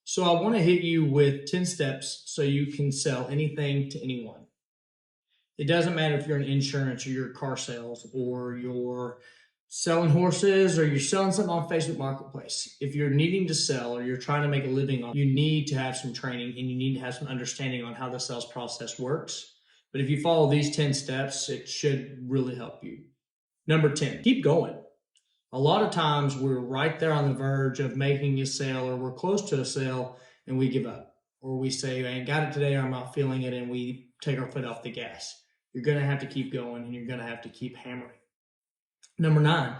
So I want to hit you with 10 steps so you can sell anything to anyone. It doesn't matter if you're in insurance or you're car sales or you're selling horses or you're selling something on Facebook Marketplace. If you're needing to sell or you're trying to make a living on, you need to have some training and you need to have some understanding on how the sales process works. But if you follow these 10 steps, it should really help you. Number 10, keep going. A lot of times we're right there on the verge of making a sale or we're close to a sale and we give up. Or we say, I ain't got it today or I'm not feeling it, and we take our foot off the gas. You're going to have to keep going and you're going to have to keep hammering. Number 9,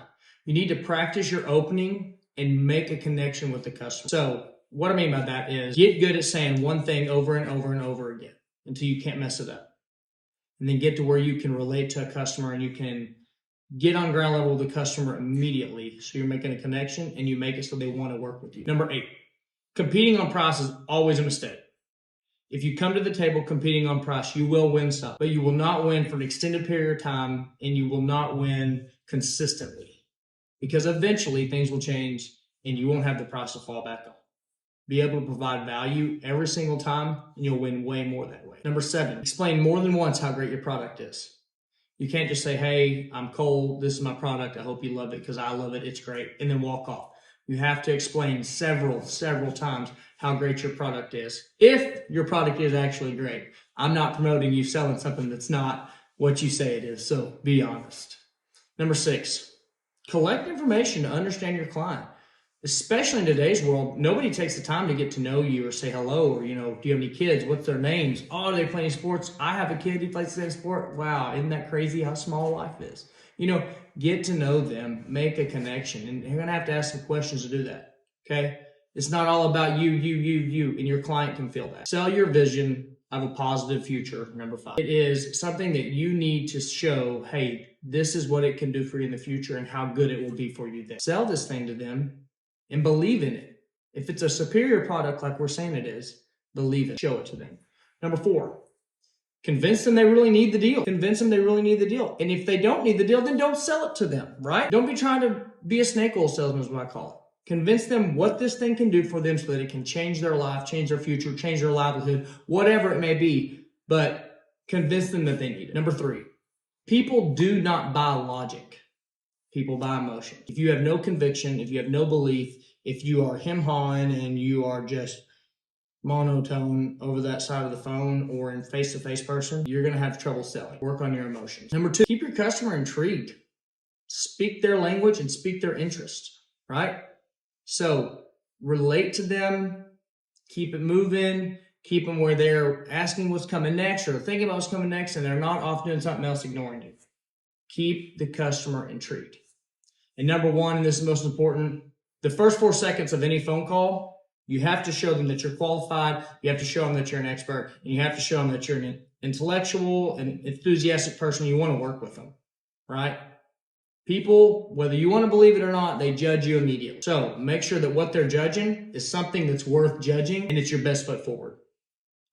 you need to practice your opening and make a connection with the customer. So what I mean by that is get good at saying one thing over and over and over again until you can't mess it up. And then get to where you can relate to a customer and you can get on ground level with the customer immediately. So you're making a connection and you make it so they want to work with you. Number 8, competing on price is always a mistake. If you come to the table competing on price, you will win some, but you will not win for an extended period of time and you will not win consistently because eventually things will change and you won't have the price to fall back on. Be able to provide value every single time and you'll win way more that way. Number 7, explain more than once how great your product is. You can't just say, hey, I'm Cole, this is my product, I hope you love it because I love it, it's great, and then walk off. You have to explain several times how great your product is. If your product is actually great. I'm not promoting you selling something that's not what you say it is, so be honest. Number 6, collect information to understand your client. Especially in today's world, nobody takes the time to get to know you or say hello or, do you have any kids? What's their names? Oh, do they play any sports? I have a kid who plays the same sport. Wow, isn't that crazy how small life is? Get to know them, make a connection, and you're going to have to ask some questions to do that, okay? It's not all about you, and your client can feel that. Sell your vision of a positive future, number 5. It is something that you need to show, hey, this is what it can do for you in the future and how good it will be for you then. Sell this thing to them and believe in it. If it's a superior product like we're saying it is, believe it. Show it to them. Number 4, convince them they really need the deal. Convince them they really need the deal. And if they don't need the deal, then don't sell it to them, right? Don't be trying to be a snake oil salesman is what I call it. Convince them what this thing can do for them so that it can change their life, change their future, change their livelihood, whatever it may be, but convince them that they need it. Number 3, people do not buy logic. People buy emotion. If you have no conviction, if you have no belief, if you are hem-hawing and you are just monotone over that side of the phone or in face-to-face person, you're going to have trouble selling. Work on your emotions. Number 2, keep your customer intrigued. Speak their language and speak their interest, right? So relate to them, keep it moving, keep them where they're asking what's coming next or thinking about what's coming next and they're not off doing something else ignoring you. Keep the customer intrigued. And number 1, and this is most important, the first 4 seconds of any phone call, you have to show them that you're qualified, you have to show them that you're an expert, and you have to show them that you're an intellectual and enthusiastic person, you want to work with them, right? People, whether you want to believe it or not, they judge you immediately. So make sure that what they're judging is something that's worth judging and it's your best foot forward.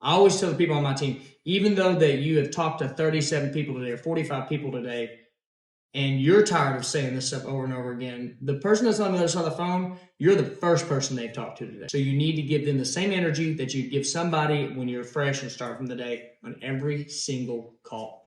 I always tell the people on my team, even though that you have talked to 37 people today or 45 people today, and you're tired of saying this stuff over and over again, the person that's on the other side of the phone, you're the first person they've talked to today. So you need to give them the same energy that you give somebody when you're fresh and start from the day on every single call.